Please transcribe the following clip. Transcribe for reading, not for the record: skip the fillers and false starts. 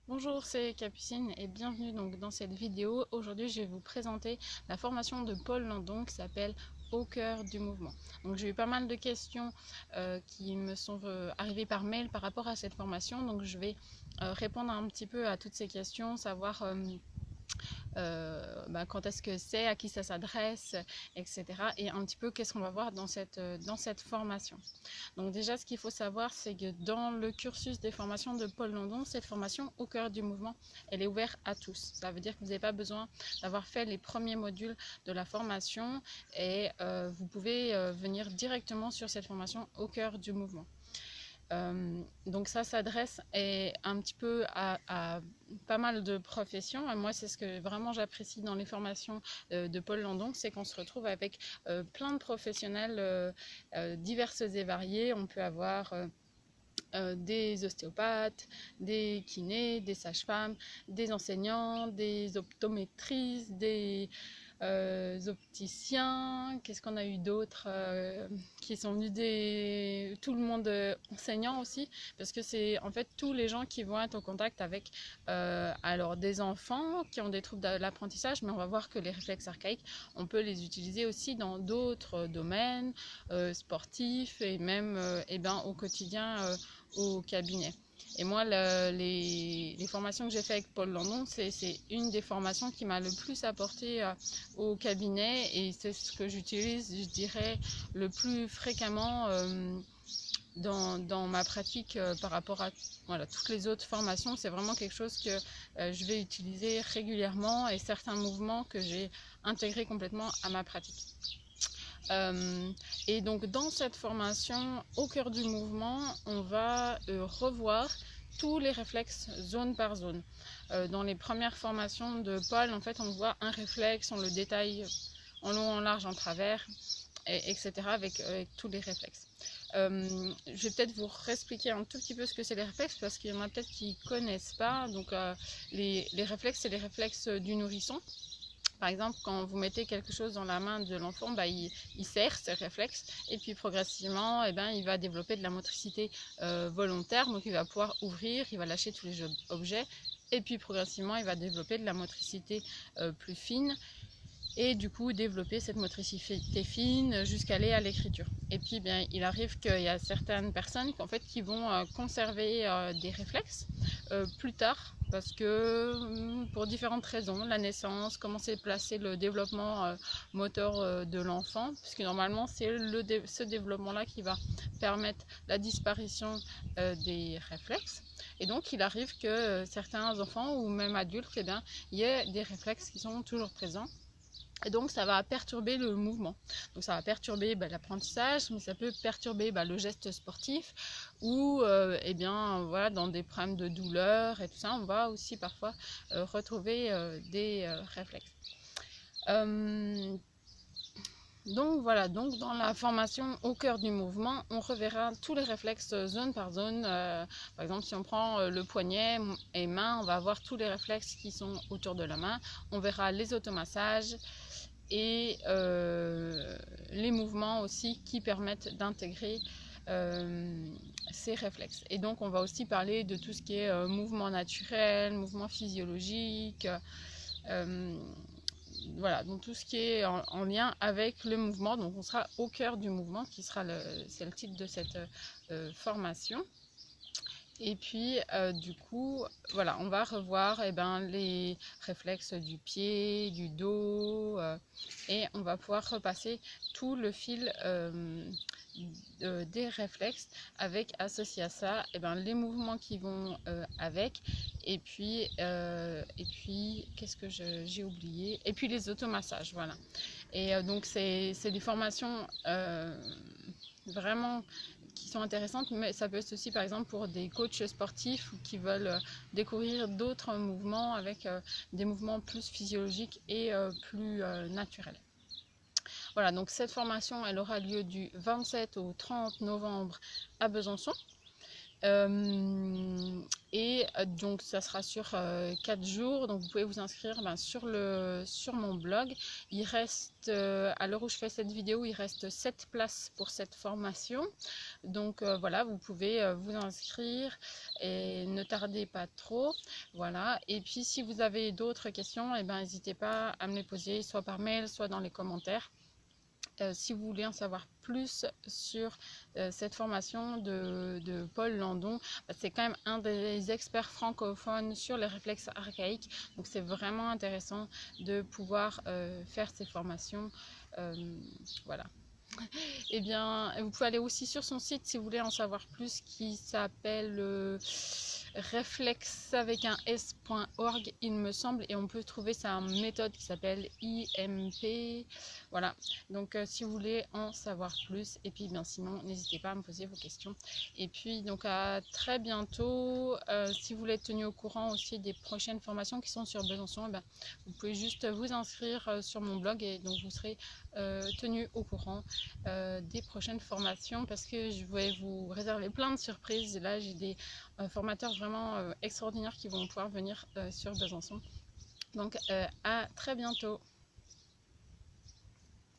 Bonjour, c'est Capucine et bienvenue donc dans cette vidéo. Aujourd'hui, je vais vous présenter la formation de Paul Landon qui s'appelle Au cœur du mouvement. Donc j'ai eu pas mal de questions qui me sont arrivées par mail par rapport à cette formation. Donc je vais répondre un petit peu à toutes ces questions, savoir quand est-ce que c'est, à qui ça s'adresse, etc. Et un petit peu qu'est-ce qu'on va voir dans cette formation. Donc déjà, ce qu'il faut savoir, c'est que dans le cursus des formations de Paul Landon, cette formation au cœur du mouvement, elle est ouverte à tous. Ça veut dire que vous n'avez pas besoin d'avoir fait les premiers modules de la formation et vous pouvez venir directement sur cette formation au cœur du mouvement. Donc ça s'adresse un petit peu à pas mal de professions. Et moi, c'est ce que vraiment j'apprécie dans les formations de Paul Landon, c'est qu'on se retrouve avec plein de professionnels diverses et variés. On peut avoir des ostéopathes, des kinés, des sages-femmes, des enseignants, des optométristes, des opticiens. Qu'est-ce qu'on a eu d'autres qui sont venus tout le monde enseignant aussi, parce que c'est en fait tous les gens qui vont être en contact avec alors des enfants qui ont des troubles de l'apprentissage, mais on va voir que les réflexes archaïques, on peut les utiliser aussi dans d'autres domaines sportifs et même au quotidien au cabinet. Et moi, les formations que j'ai faites avec Paul Landon, c'est une des formations qui m'a le plus apporté au cabinet et c'est ce que j'utilise, je dirais, le plus fréquemment dans ma pratique par rapport à toutes les autres formations. C'est vraiment quelque chose que je vais utiliser régulièrement et certains mouvements que j'ai intégrés complètement à ma pratique. Et donc dans cette formation au cœur du mouvement, on va revoir tous les réflexes zone par zone. Dans les premières formations de Paul, en fait, on voit un réflexe, on le détaille en long, en large, en travers, etc. avec tous les réflexes. Je vais peut-être vous réexpliquer un tout petit peu ce que c'est les réflexes parce qu'il y en a peut-être qui ne connaissent pas. Donc les réflexes, c'est les réflexes du nourrisson. Par exemple, quand vous mettez quelque chose dans la main de l'enfant, il serre ses réflexes et puis progressivement, il va développer de la motricité volontaire. Donc il va pouvoir ouvrir, il va lâcher tous les objets et puis progressivement, il va développer de la motricité plus fine et du coup développer cette motricité fine jusqu'à aller à l'écriture. Et puis il arrive qu'il y a certaines personnes qui vont conserver des réflexes plus tard parce que pour différentes raisons, la naissance, comment s'est placé le développement moteur de l'enfant, puisque normalement c'est ce développement-là qui va permettre la disparition des réflexes. Et donc il arrive que certains enfants ou même adultes, il y ait des réflexes qui sont toujours présents. Et donc ça va perturber le mouvement. Donc ça va perturber l'apprentissage, mais ça peut perturber le geste sportif ou dans des problèmes de douleur et tout ça, on va aussi parfois retrouver des réflexes. Donc dans la formation au cœur du mouvement, on reverra tous les réflexes zone par zone. Par exemple, si on prend le poignet et main, on va avoir tous les réflexes qui sont autour de la main. On verra les automassages et les mouvements aussi qui permettent d'intégrer ces réflexes. Et donc on va aussi parler de tout ce qui est mouvement naturel, mouvement physiologique, donc tout ce qui est en lien avec le mouvement. Donc on sera au cœur du mouvement, c'est le titre de cette formation. Et puis du coup, on va revoir les réflexes du pied, du dos, et on va pouvoir repasser tout le fil des réflexes avec associé à ça les mouvements qui vont avec, et puis qu'est-ce que j'ai oublié, et puis les automassages, voilà. Et donc c'est des formations vraiment qui sont intéressantes, mais ça peut être aussi par exemple pour des coachs sportifs qui veulent découvrir d'autres mouvements avec des mouvements plus physiologiques et plus naturels. Voilà, donc cette formation, elle aura lieu du 27 au 30 novembre à Besançon. Donc ça sera sur 4 jours, donc vous pouvez vous inscrire sur mon blog. Il reste, à l'heure où je fais cette vidéo, il reste 7 places pour cette formation. Donc voilà, vous pouvez vous inscrire et ne tardez pas trop. Voilà, et puis si vous avez d'autres questions, n'hésitez pas à me les poser, soit par mail, soit dans les commentaires. Si vous voulez en savoir plus sur cette formation de Paul Landon, c'est quand même un des experts francophones sur les réflexes archaïques, donc c'est vraiment intéressant de pouvoir faire ces formations. Voilà. Et bien, vous pouvez aller aussi sur son site si vous voulez en savoir plus, qui s'appelle réflexe avec un s.org il me semble, et on peut trouver sa méthode qui s'appelle IMP. Voilà, donc si vous voulez en savoir plus, et puis bien sinon n'hésitez pas à me poser vos questions, et puis donc à très bientôt. Si vous voulez être tenu au courant aussi des prochaines formations qui sont sur Besançon, vous pouvez juste vous inscrire sur mon blog, et donc vous serez tenu au courant des prochaines formations, parce que je vais vous réserver plein de surprises. Et là j'ai des formateurs vraiment extraordinaires qui vont pouvoir venir sur Besançon. Donc à très bientôt.